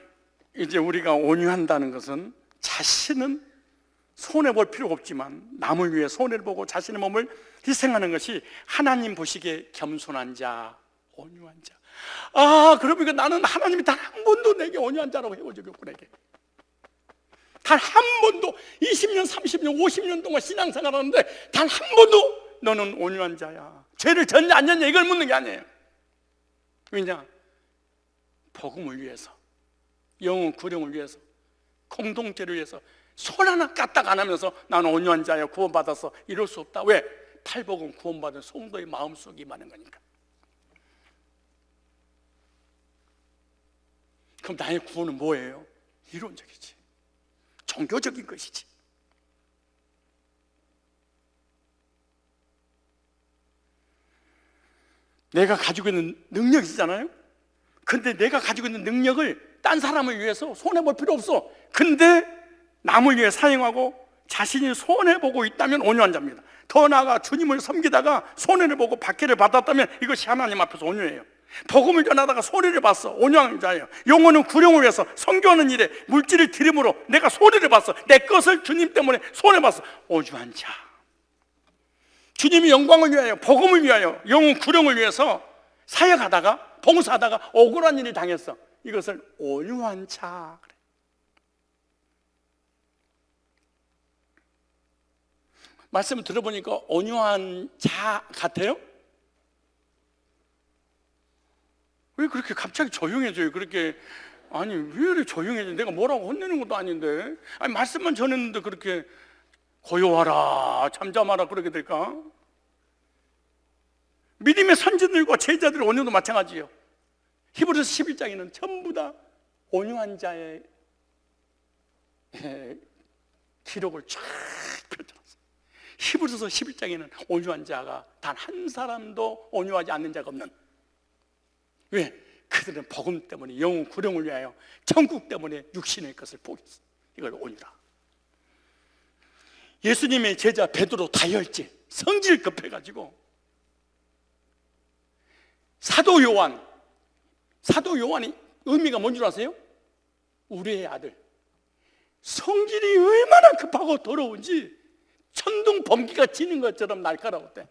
이제 우리가 온유한다는 것은 자신은 손해볼 필요가 없지만 남을 위해 손해를 보고 자신의 몸을 희생하는 것이 하나님 보시기에 겸손한 자, 온유한 자. 그러니까 나는 하나님이 단 한 번도 내게 온유한 자라고 해본 적이 없구나. 단 한 번도 20년, 30년, 50년 동안 신앙생활 하는데 단 한 번도 너는 온유한 자야, 죄를 졌냐 안 졌냐 이걸 묻는 게 아니에요. 왜냐? 복음을 위해서, 영혼 구령을 위해서 공동체를 위해서 손 하나 까딱 안 하면서 나는 온유한 자여 구원받아서 이럴 수 없다. 왜? 팔복음 구원받은 성도의 마음속이 많은 거니까. 그럼 나의 구원은 뭐예요? 이론적이지, 종교적인 것이지. 내가 가지고 있는 능력이잖아요. 근데 내가 가지고 있는 능력을 딴 사람을 위해서 손해볼 필요 없어. 근데 남을 위해 사용하고 자신이 손해보고 있다면 온유한 자입니다. 더 나아가 주님을 섬기다가 손해를 보고 박해를 받았다면 이것이 하나님 앞에서 온유해요. 복음을 전하다가 손해를 봤어, 온유한 자예요. 영혼은 구령을 위해서 선교하는 일에 물질을 드림으로 내가 손해를 봤어, 내 것을 주님 때문에 손해봤어, 온유한 자. 주님이 영광을 위하여, 복음을 위하여, 영혼 구령을 위해서 사역하다가, 봉사하다가 억울한 일을 당했어. 이것을 온유한 자 그래. 말씀을 들어보니까 온유한 자 같아요? 왜 그렇게 갑자기 조용해져요? 그렇게, 아니 왜 이렇게 조용해져? 내가 뭐라고 혼내는 것도 아닌데, 아니 말씀만 전했는데 그렇게 고요하라, 잠잠하라 그렇게 될까? 믿음의 선진들과 제자들의 온유도 마찬가지예요. 히브리서 11장에는 전부 다 온유한 자의 기록을 쫙 펼쳐놨어요. 히브리서 11장에는 온유한 자가 단 한 사람도 온유하지 않는 자가 없는. 왜? 그들은 복음 때문에 영혼 구령을 위하여 천국 때문에 육신의 것을 포기했어. 이걸 온유라. 예수님의 제자 베드로 다혈질, 성질 급해가지고 사도 요한이 의미가 뭔 줄 아세요? 우리의 아들. 성질이 얼마나 급하고 더러운지 천둥 번개가 지는 것처럼 날카로웠대.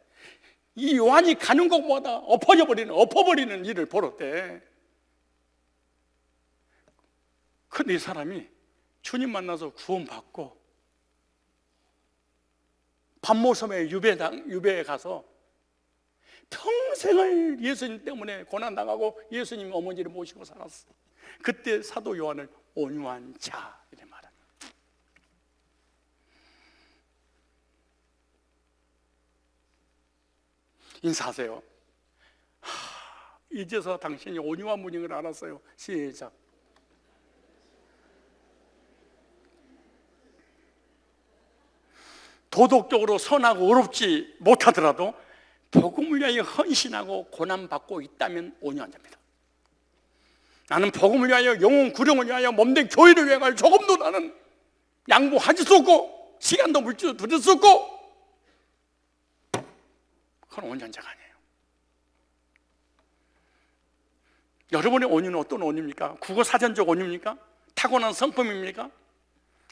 이 요한이 가는 곳마다 엎어버리는 일을 벌였대. 근데 이 사람이 주님 만나서 구원받고 반모섬의 유배에 가서 평생을 예수님 때문에 고난당하고 예수님 어머니를 모시고 살았어. 그때 사도 요한을 온유한 자 이렇게 말합니다. 인사하세요. 이제서 당신이 온유한 분인 걸 알았어요. 시작. 도덕적으로 선하고 어렵지 못하더라도 복음을 위하여 헌신하고 고난받고 있다면 온유한 자입니다. 나는 복음을 위하여, 영혼 구령을 위하여, 몸된 교회를 위하여 조금도 나는 양보하지 수 없고 시간도 물질도 들일 수 없고, 그건 온유한 자가 아니에요. 여러분의 온유는 어떤 온유입니까? 국어 사전적 온유입니까? 타고난 성품입니까?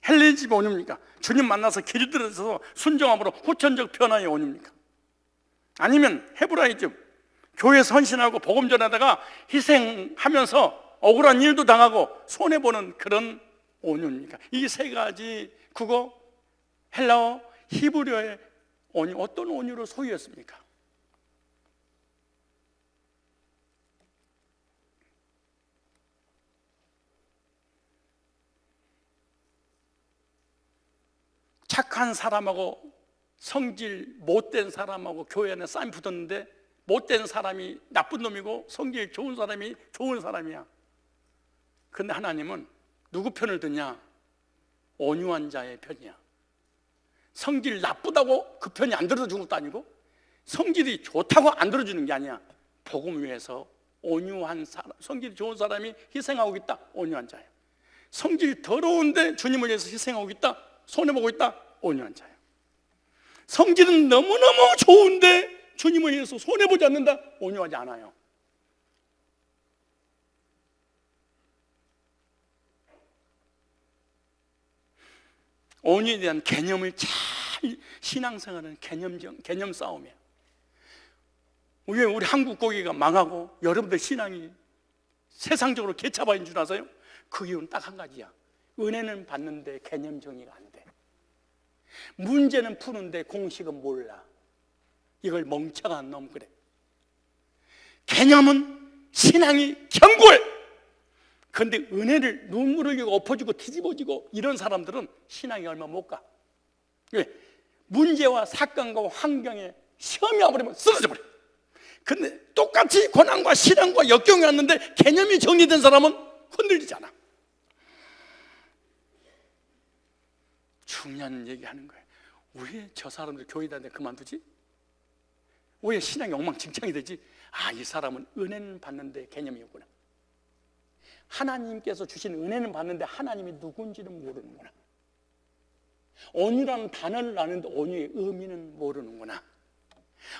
헬레니즘 온유입니까? 주님 만나서 길들여서 순종함으로 후천적 변화의 온유입니까? 아니면 헤브라이즘, 교회에서 헌신하고 복음 전하다가 희생하면서 억울한 일도 당하고 손해보는 그런 온유입니까? 이 세 가지 국어, 헬라어, 히브리어의 온유, 어떤 온유를 소유했습니까? 착한 사람하고 성질 못된 사람하고 교회 안에 싸움 붙었는데 못된 사람이 나쁜 놈이고 성질 좋은 사람이 좋은 사람이야. 근데 하나님은 누구 편을 드냐? 온유한 자의 편이야. 성질 나쁘다고 그 편이 안 들어주는 것도 아니고 성질이 좋다고 안 들어주는 게 아니야. 복음 위해서 온유한 사람, 성질이 좋은 사람이 희생하고 있다. 온유한 자예요. 성질이 더러운데 주님을 위해서 희생하고 있다. 손해보고 있다. 온유한 자예요. 성질은 너무너무 좋은데 주님을 위해서 손해보지 않는다. 온유하지 않아요. 온유에 대한 개념을 잘 신앙생활은 개념 싸움이에요. 왜 우리 한국 고기가 망하고 여러분들 신앙이 세상적으로 개차반인 줄 아세요? 그 이유는 딱 한 가지야. 은혜는 받는데 개념 정의가 안 돼. 문제는 푸는데 공식은 몰라. 이걸 멍청한 놈 그래. 개념은 신앙이 견고해. 그런데 은혜를 눈물 흘리고 엎어지고 뒤집어지고 이런 사람들은 신앙이 얼마 못 가. 왜? 문제와 사건과 환경에 시험이 와버리면 쓰러져 버려. 근데 똑같이 고난과 시련과 역경이 왔는데 개념이 정리된 사람은 흔들리지 않아. 중요한 얘기하는 거예요. 왜 저 사람들 교회 다니는데 그만두지? 왜 신앙이 엉망진창이 되지? 아, 이 사람은 은혜는 받는데 개념이 없구나. 하나님께서 주신 은혜는 받는데 하나님이 누군지는 모르는구나. 온유라는 단어를 아는데 온유의 의미는 모르는구나.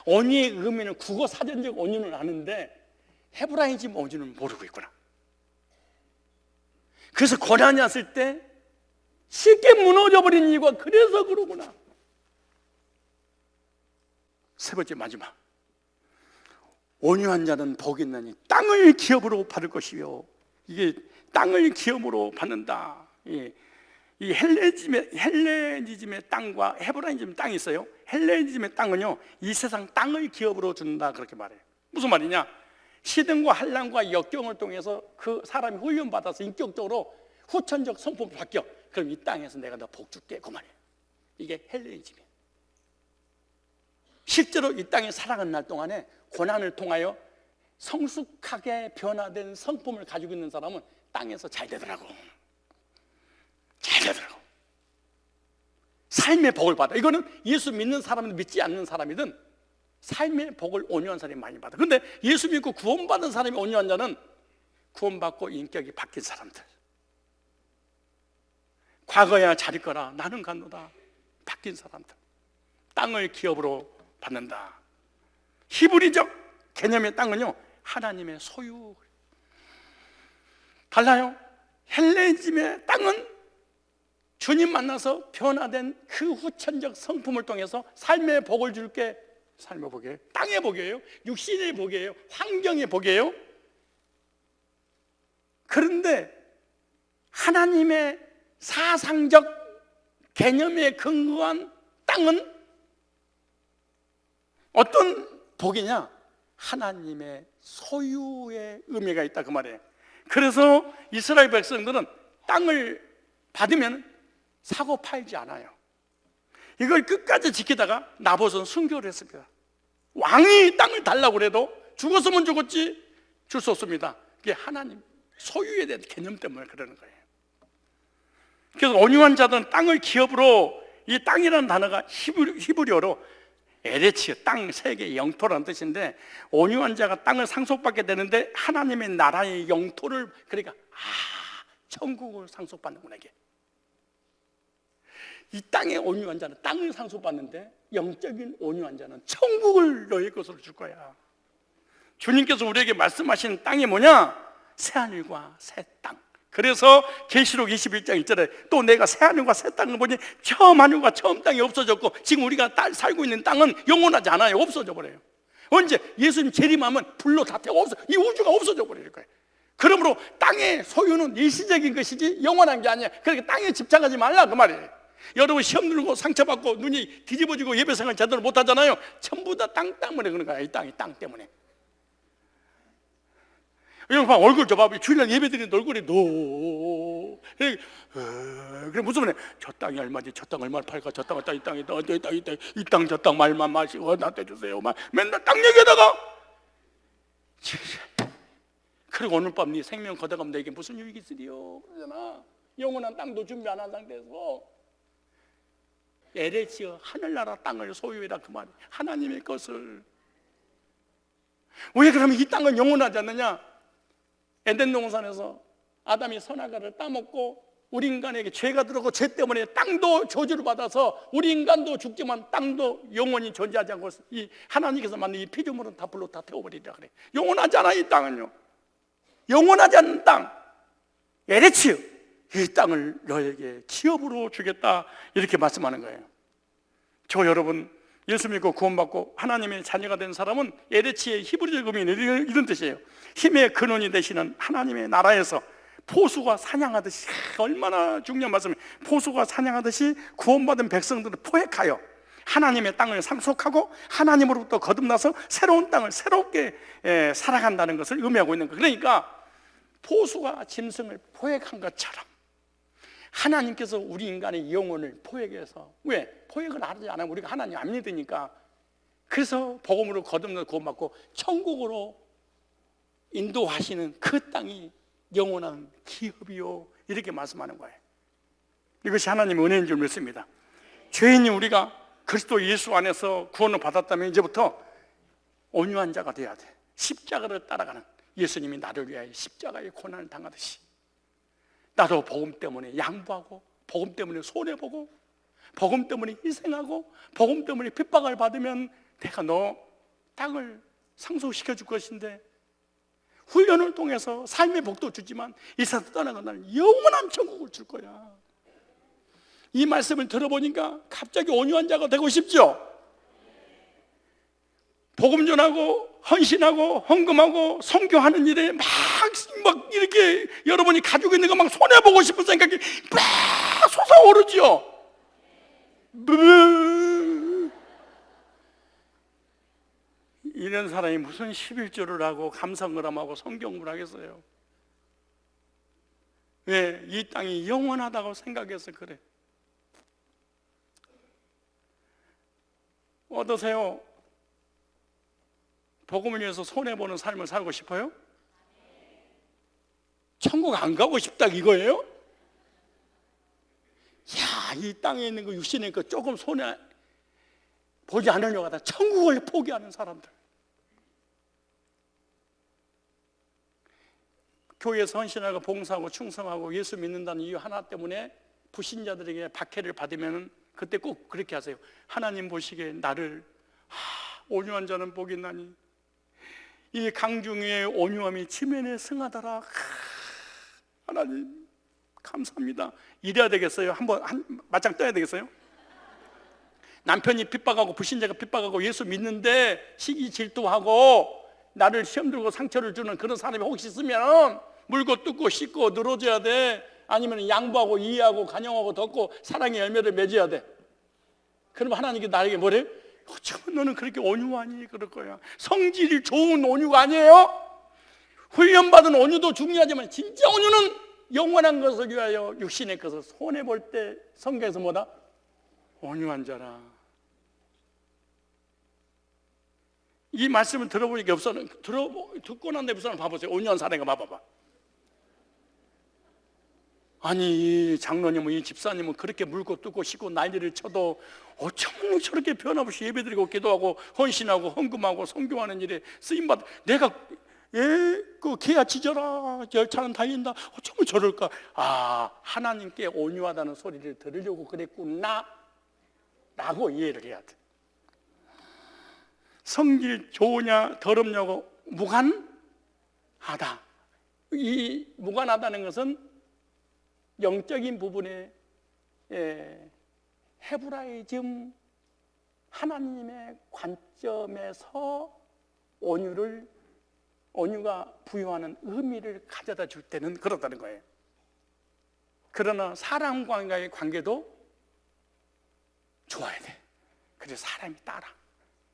온유의 의미는 국어 사전적 온유는 아는데 헤브라이즘 온유는 모르고 있구나. 그래서 고난이 왔을 때 쉽게 무너져버린 이유가 그래서 그러구나. 세 번째 마지막, 온유한 자는 복이 있나니 땅을 기업으로 받을 것이요. 이게 땅을 기업으로 받는다. 이 헬레니즘의 땅과 헤브라이즘 땅이 있어요. 헬레니즘의 땅은요, 이 세상 땅을 기업으로 준다, 그렇게 말해요. 무슨 말이냐? 시든과 한란과 역경을 통해서 그 사람이 훈련받아서 인격적으로 후천적 성품을 바뀌어. 그럼 이 땅에서 내가 너 복 줄게, 그 말이에요. 이게 헬레니즘이에요. 실제로 이 땅에 살아가는 날 동안에 고난을 통하여 성숙하게 변화된 성품을 가지고 있는 사람은 땅에서 잘 되더라고. 잘 되더라고. 삶의 복을 받아. 이거는 예수 믿는 사람이든 믿지 않는 사람이든 삶의 복을 온유한 사람이 많이 받아. 그런데 예수 믿고 구원받은 사람이 온유한 자는 구원받고 인격이 바뀐 사람들. 과거야 잘 있거라, 나는 간노다. 바뀐 사람들. 땅을 기업으로 받는다. 히브리적 개념의 땅은요, 하나님의 소유. 달라요. 헬레니즘의 땅은 주님 만나서 변화된 그 후천적 성품을 통해서 삶의 복을 줄게. 삶의 복이에요. 땅의 복이에요. 육신의 복이에요. 환경의 복이에요. 그런데 하나님의 사상적 개념에 근거한 땅은 어떤 복이냐? 하나님의 소유의 의미가 있다, 그 말이에요. 그래서 이스라엘 백성들은 땅을 받으면 사고 팔지 않아요. 이걸 끝까지 지키다가 나봇은 순교를 했습니다. 왕이 땅을 달라고 그래도 죽었으면 죽었지 줄 수 없습니다. 그게 하나님 소유에 대한 개념 때문에 그러는 거예요. 그래서 온유한 자들은 땅을 기업으로, 이 땅이라는 단어가 히브리어로 에레츠, 땅, 세계, 영토라는 뜻인데, 온유한 자가 땅을 상속받게 되는데 하나님의 나라의 영토를, 그러니까 천국을 상속받는구나. 이게 이 땅의 온유한 자는 땅을 상속받는데 영적인 온유한 자는 천국을 너희 것으로 줄 거야. 주님께서 우리에게 말씀하시는 땅이 뭐냐? 새하늘과 새 땅. 그래서 계시록 21장 1절에 또 내가 새하늘과 새 땅을 보니 처음 하늘과 처음 땅이 없어졌고, 지금 우리가 살고 있는 땅은 영원하지 않아요. 없어져 버려요. 언제? 예수님 재림하면 불로 다 태워 없어, 이 우주가 없어져 버릴 거예요. 그러므로 땅의 소유는 일시적인 것이지 영원한 게 아니야. 그러니까 땅에 집착하지 말라, 그 말이에요. 여러분 시험 들고 상처받고 눈이 뒤집어지고 예배생활 제대로 못하잖아요. 전부 다 땅 때문에 그런 거야. 이 땅이 땅 때문에. 여러분 봐, 얼굴 좀 봐. 주일날 예배드리는 얼굴이 그래 무슨 말이야? 저 땅이 얼마지? 저 땅 얼마나 팔까? 저 땅, 이 땅, 이 땅, 저 땅 말만 마시고 나한테 주세요. 맨날 땅 얘기하다가. 그리고 오늘 밤 네 생명 걷어가면 내게 무슨 유익이 있으리요? 그러잖아. 영원한 땅도 준비 안 한 상태에서 에레치어 하늘나라 땅을 소유해라, 그 말이야. 하나님의 것을. 왜 그러면 이 땅은 영원하지 않느냐? 에덴 동산에서 아담이 선악과를 따먹고 우리 인간에게 죄가 들어오고 죄 때문에 땅도 저주를 받아서 우리 인간도 죽지만 땅도 영원히 존재하지 않고 이 하나님께서 만든 이 피조물은 다 불로 다 태워버리라 그래. 영원하지 않아, 이 땅은요. 영원하지 않는 땅 에레치어, 이 땅을 너에게 기업으로 주겠다, 이렇게 말씀하는 거예요. 저 여러분 예수 믿고 구원받고 하나님의 자녀가 된 사람은 에레치의 히브리적 의미는 이런 뜻이에요. 힘의 근원이 되시는 하나님의 나라에서 포수가 사냥하듯이, 얼마나 중요한 말씀이에요. 포수가 사냥하듯이 구원받은 백성들을 포획하여 하나님의 땅을 상속하고 하나님으로부터 거듭나서 새로운 땅을 새롭게 살아간다는 것을 의미하고 있는 거예요. 그러니까 포수가 짐승을 포획한 것처럼 하나님께서 우리 인간의 영혼을 포획해서, 왜? 포획을 하지 않으면 우리가 하나님 안 믿으니까, 그래서 복음으로 거듭나 구원받고 천국으로 인도하시는 그 땅이 영원한 기업이요, 이렇게 말씀하는 거예요. 이것이 하나님의 은혜인 줄 믿습니다. 죄인이 우리가 그리스도 예수 안에서 구원을 받았다면 이제부터 온유한 자가 돼야 돼. 십자가를 따라가는, 예수님이 나를 위하여 십자가의 고난을 당하듯이 나도 복음 때문에 양보하고, 복음 때문에 손해보고, 복음 때문에 희생하고, 복음 때문에 핍박을 받으면 내가 너 땅을 상속시켜 줄 것인데, 훈련을 통해서 삶의 복도 주지만 이 세상 떠나간 날 영원한 천국을 줄 거야. 이 말씀을 들어보니까 갑자기 온유한 자가 되고 싶죠? 복음 전하고 헌신하고 헌금하고 선교하는 일에 막 이렇게 여러분이 가지고 있는 거 막 손해보고 싶은 생각이 막 솟아오르죠? 이런 사람이 무슨 11조를 하고 감사응감하고 성경을 하겠어요? 왜? 이 땅이 영원하다고 생각해서 그래. 어떠세요? 복음을 위해서 손해보는 삶을 살고 싶어요? 천국 안 가고 싶다 이거예요? 야, 이 땅에 있는 거, 육신에 있는 거 조금 손해 보지 않으려고 하다 천국을 포기하는 사람들. 교회에서 헌신하고 봉사하고 충성하고 예수 믿는다는 이유 하나 때문에 불신자들에게 박해를 받으면 그때 꼭 그렇게 하세요. 하나님 보시기에 나를 온유한 자는 복이 있나니 이 강중의 온유함이 지면에 승하더라. 하나님 감사합니다. 이래야 되겠어요? 한번 맞짱 떠야 되겠어요? 남편이 핍박하고 불신자가 핍박하고 예수 믿는데 시기 질투하고 나를 시험 들고 상처를 주는 그런 사람이 혹시 있으면 물고 뜯고 씻고 늘어져야 돼. 아니면 양보하고 이해하고 간영하고 덮고 사랑의 열매를 맺어야 돼. 그러면 하나님께 나에게 뭐래? 어쩌면 너는 그렇게 온유하니? 그럴 거야. 성질이 좋은 온유가 아니에요. 훈련받은 온유도 중요하지만 진짜 온유는 영원한 것을 위하여 육신의 것을 손해볼 때 성경에서 뭐다? 온유한 자라. 이 말씀을 들어보니까 듣고 난 다음에 봐보세요. 온유한 사람인가 봐봐봐. 아니 장로님은 이 집사님은 그렇게 물고 뜯고 씻고 난리를 쳐도 어쩌면 저렇게 변함없이 예배드리고 기도하고 헌신하고 헌금하고 선교하는 일에 쓰임받아. 내가 그 개야 짖어라 열차는 달린다 어쩌면 저럴까. 하나님께 온유하다는 소리를 들으려고 그랬구나 라고 이해를 해야 돼. 성질 좋으냐 더럽냐고 무관하다. 이 무관하다는 것은 영적인 부분에 헤브라이즘 하나님의 관점에서 온유가 부여하는 의미를 가져다 줄 때는 그렇다는 거예요. 그러나 사람과의 관계도 좋아야 돼. 그래서 사람이 따라.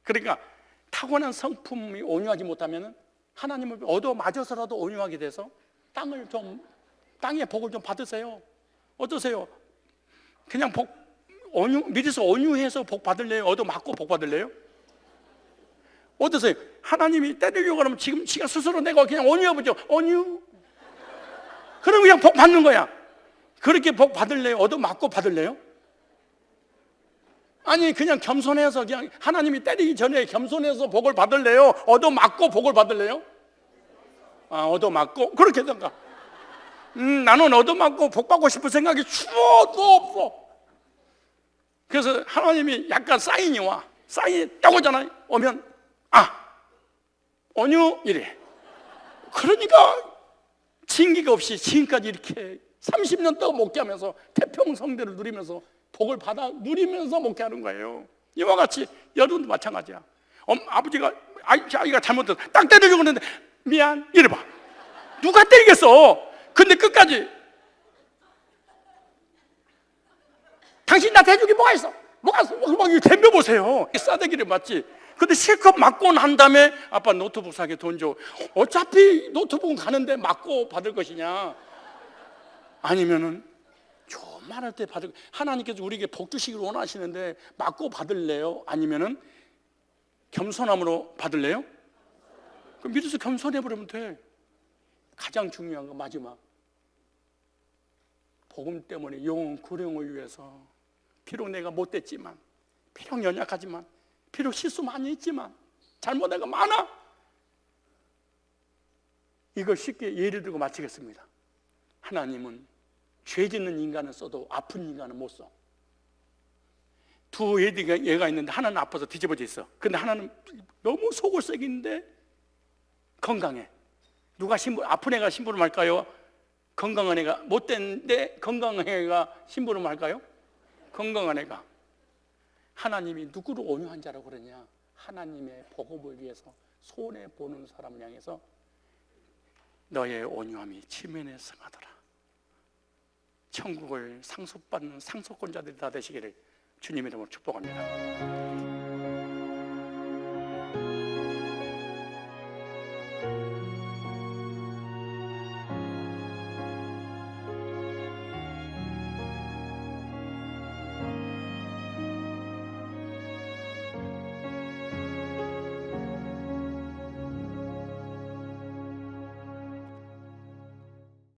그러니까 타고난 성품이 온유하지 못하면 하나님을 얻어맞아서라도 온유하게 돼서 땅의 복을 좀 받으세요. 어떠세요? 그냥 미리서 온유해서 복 받을래요? 얻어맞고 복 받을래요? 어떠세요? 하나님이 때리려고 하면 지금 지가 스스로 내가 그냥 온유해보죠. 온유. 그럼 그냥 복 받는 거야. 그렇게 복 받을래요? 얻어맞고 받을래요? 아니 그냥 겸손해서 그냥 하나님이 때리기 전에 겸손해서 복을 받을래요? 얻어맞고 복을 받을래요? 얻어맞고 그렇게 된가? 나는 얻어맞고 복 받고 싶은 생각이 추워도 없어. 그래서 하나님이 약간 사인이 딱 오잖아요. 오면 온유 이래. 그러니까 징계가 없이 지금까지 이렇게 30년 동안 목회하면서 태평성대를 누리면서 복을 받아 누리면서 목회하는 거예요. 이와 같이 여러분도 마찬가지야. 아버지가 아이가 잘못해서 딱 때리려고 하는데 미안 이래봐. 누가 때리겠어? 근데 끝까지 당신 나한테 해주기 뭐가 있어? 막 덤벼보세요. 싸대기를 맞지. 근데 실컷 맞고 난 다음에 아빠 노트북 사게 돈 줘. 어차피 노트북은 가는데 맞고 받을 것이냐, 아니면은 조만할 때 받을, 하나님께서 우리에게 복 주시기를 원하시는데 맞고 받을래요? 아니면은 겸손함으로 받을래요? 그럼 믿어서 겸손해 버리면 돼. 가장 중요한 거 마지막, 복음 때문에 영혼 구령을 위해서, 비록 내가 못됐지만, 비록 연약하지만, 비록 실수 많이 했지만, 잘못한 거 많아, 이걸 쉽게 예를 들고 마치겠습니다. 하나님은 죄 짓는 인간은 써도 아픈 인간은 못 써. 두 얘가 있는데 하나는 아파서 뒤집어져 있어. 근데 하나는 너무 속을 썩이는데 건강해. 누가 아픈 애가 심부름 할까요? 건강한 애가? 못됐는데 건강한 애가 심부름 할까요? 건강한 애가. 하나님이 누구를 온유한 자라고 그러냐? 하나님의 복음을 위해서 손해보는 사람을 향해서 너의 온유함이 지면에 성하더라. 천국을 상속받는 상속권자들이 다 되시기를 주님의 이름으로 축복합니다.